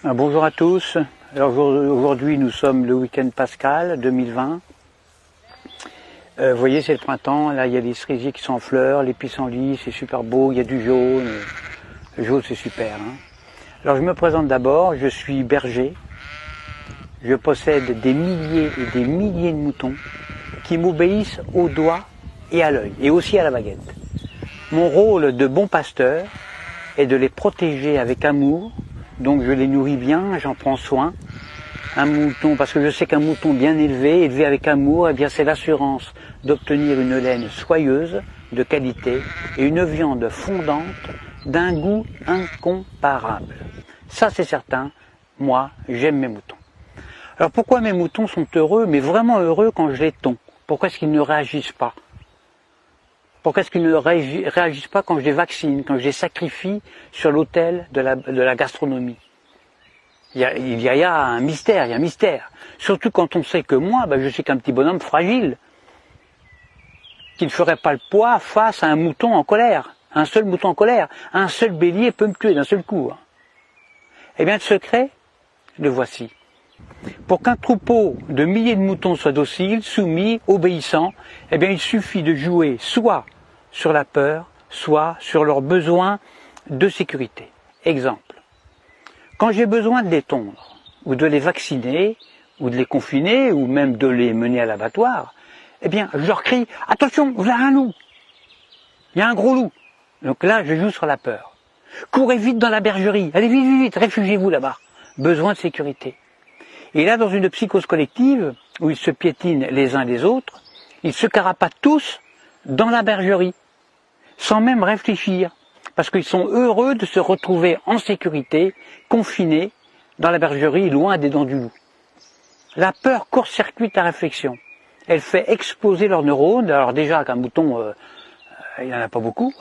Bonjour à tous. Alors aujourd'hui nous sommes le week-end pascal 2020. Vous voyez, c'est le printemps, là il y a les cerisiers qui sont en fleurs, les pissenlits, c'est super beau, il y a du jaune. Le jaune c'est super. Alors je me présente d'abord, je suis berger. Je possède des milliers et des milliers de moutons qui m'obéissent au doigt et à l'œil, et aussi à la baguette. Mon rôle de bon pasteur est de les protéger avec amour, donc je les nourris bien, j'en prends soin. Un mouton, parce que je sais qu'un mouton bien élevé avec amour, eh bien c'est l'assurance d'obtenir une laine soyeuse, de qualité, et une viande fondante d'un goût incomparable. Ça c'est certain, moi j'aime mes moutons. Alors pourquoi mes moutons sont heureux, mais vraiment heureux quand je les tonds? Pourquoi est-ce qu'ils ne réagissent pas? Pourquoi est-ce qu'ils ne réagissent pas quand je les vaccine, quand je les sacrifie sur l'autel de la gastronomie? Il y a un mystère, il y a un mystère. Surtout quand on sait que moi, je suis qu'un petit bonhomme fragile, qui ne ferait pas le poids face à un mouton en colère. Un seul mouton en colère, un seul bélier peut me tuer d'un seul coup. Eh bien le secret, le voici. Pour qu'un troupeau de milliers de moutons soit docile, soumis, obéissant, eh bien il suffit de jouer soit sur la peur, soit sur leurs besoins de sécurité. Exemple. Quand j'ai besoin de les tondre, ou de les vacciner, ou de les confiner, ou même de les mener à l'abattoir, eh bien, je leur crie « Attention, vous avez un loup ! Il y a un gros loup !» Donc là, je joue sur la peur. « Courez vite dans la bergerie, allez vite, vite, vite, réfugiez-vous là-bas !» Besoin de sécurité. Et là, dans une psychose collective, où ils se piétinent les uns les autres, ils se carapatent tous dans la bergerie, sans même réfléchir. Parce qu'ils sont heureux de se retrouver en sécurité, confinés dans la bergerie, loin des dents du loup. La peur court-circuite la réflexion. Elle fait exploser leurs neurones. Alors déjà qu'un mouton, il n'y en a pas beaucoup.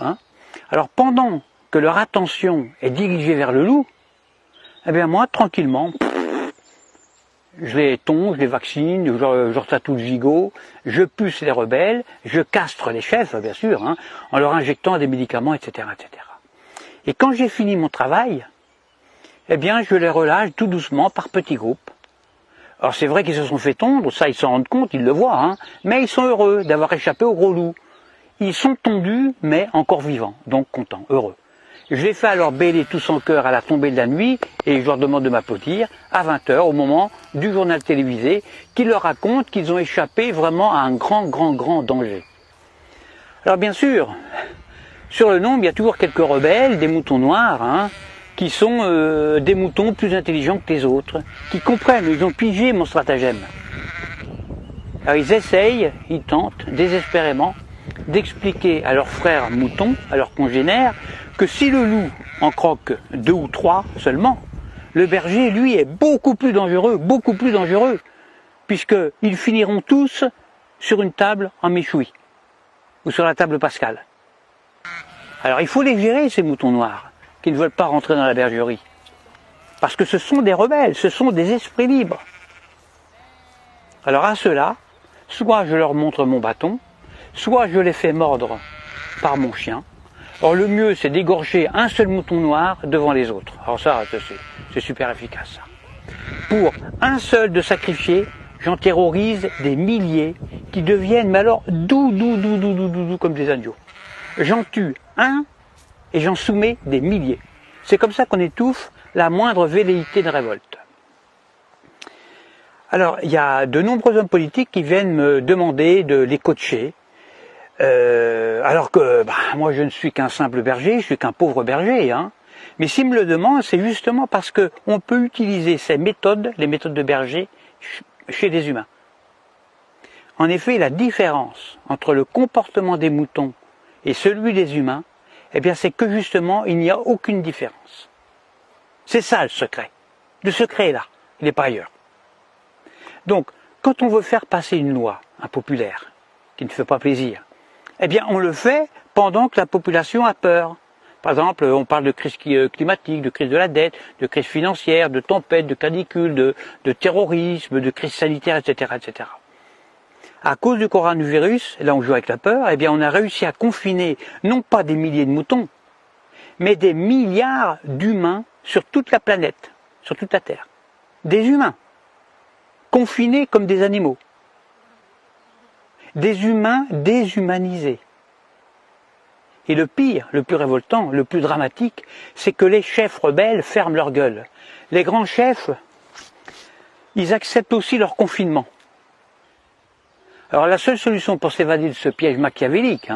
Alors pendant que leur attention est dirigée vers le loup, eh bien moi, tranquillement, je les tonds, je les vaccine, je leur tatoue le gigot, je puce les rebelles, je castre les chefs, bien sûr, en leur injectant des médicaments, etc., etc. Et quand j'ai fini mon travail, eh bien, je les relâche tout doucement par petits groupes. Alors c'est vrai qu'ils se sont fait tondre, ça ils s'en rendent compte, ils le voient, mais ils sont heureux d'avoir échappé au gros loup. Ils sont tondus, mais encore vivants, donc contents, heureux. Je les fais alors bêler tous en chœur à la tombée de la nuit, et je leur demande de m'applaudir à 20h, au moment du journal télévisé, qui leur raconte qu'ils ont échappé vraiment à un grand danger. Alors bien sûr, sur le nombre, il y a toujours quelques rebelles, des moutons noirs, qui sont des moutons plus intelligents que les autres, qui comprennent, ils ont pigé mon stratagème. Alors ils essayent, ils tentent désespérément d'expliquer à leurs frères moutons, à leurs congénères, que si le loup en croque 2 ou 3 seulement, le berger, lui, est beaucoup plus dangereux, puisqu'ils finiront tous sur une table en méchoui, ou sur la table pascale. Alors il faut les gérer, ces moutons noirs, qui ne veulent pas rentrer dans la bergerie. Parce que ce sont des rebelles, ce sont des esprits libres. Alors à ceux-là, soit je leur montre mon bâton, soit je les fais mordre par mon chien. Or le mieux, c'est d'égorger un seul mouton noir devant les autres. Alors ça, c'est super efficace. Ça. Pour un seul de sacrifier, j'en terrorise des milliers qui deviennent, mais alors, doux, comme des agneaux. J'en tue un et j'en soumets des milliers. C'est comme ça qu'on étouffe la moindre velléité de révolte. Alors, il y a de nombreux hommes politiques qui viennent me demander de les coacher, alors que moi je ne suis qu'un simple berger, je suis qu'un pauvre berger. Mais s'ils me le demandent, c'est justement parce qu'on peut utiliser ces méthodes, les méthodes de berger, chez les humains. En effet, la différence entre le comportement des moutons et celui des humains, eh bien c'est que justement, il n'y a aucune différence. C'est ça le secret. Le secret est là, il n'est pas ailleurs. Donc, quand on veut faire passer une loi impopulaire, qui ne fait pas plaisir, eh bien on le fait pendant que la population a peur. Par exemple, on parle de crise climatique, de crise de la dette, de crise financière, de tempête, de canicule, de terrorisme, de crise sanitaire, etc., etc. À cause du coronavirus, là on joue avec la peur, eh bien on a réussi à confiner non pas des milliers de moutons, mais des milliards d'humains sur toute la planète, sur toute la Terre. Des humains, confinés comme des animaux. Des humains déshumanisés. Et le pire, le plus révoltant, le plus dramatique, c'est que les chefs rebelles ferment leur gueule. Les grands chefs, ils acceptent aussi leur confinement. Alors la seule solution pour s'évader de ce piège machiavélique,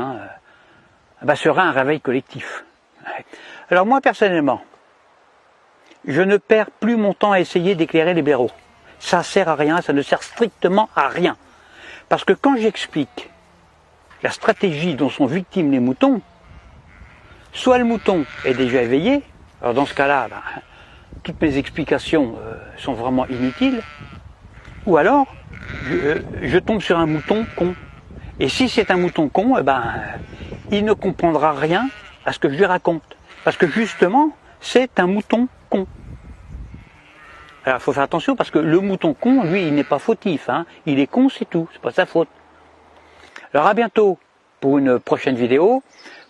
serait un réveil collectif. Alors moi personnellement, je ne perds plus mon temps à essayer d'éclairer les blaireaux. Ça sert à rien, ça ne sert strictement à rien. Parce que quand j'explique la stratégie dont sont victimes les moutons, soit le mouton est déjà éveillé, alors dans ce cas-là, toutes mes explications sont vraiment inutiles, ou alors je tombe sur un mouton con. Et si c'est un mouton con, il ne comprendra rien à ce que je lui raconte. Parce que justement, c'est un mouton con. Alors il faut faire attention parce que le mouton con, lui, il n'est pas fautif. Il est con, c'est tout, c'est pas sa faute. Alors à bientôt pour une prochaine vidéo.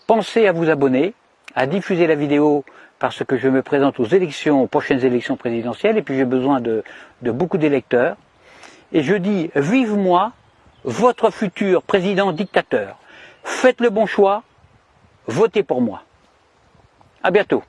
Pensez à vous abonner, à diffuser la vidéo parce que je me présente aux prochaines élections présidentielles et puis j'ai besoin de beaucoup d'électeurs. Et je dis, vive moi, votre futur président dictateur. Faites le bon choix, votez pour moi. À bientôt.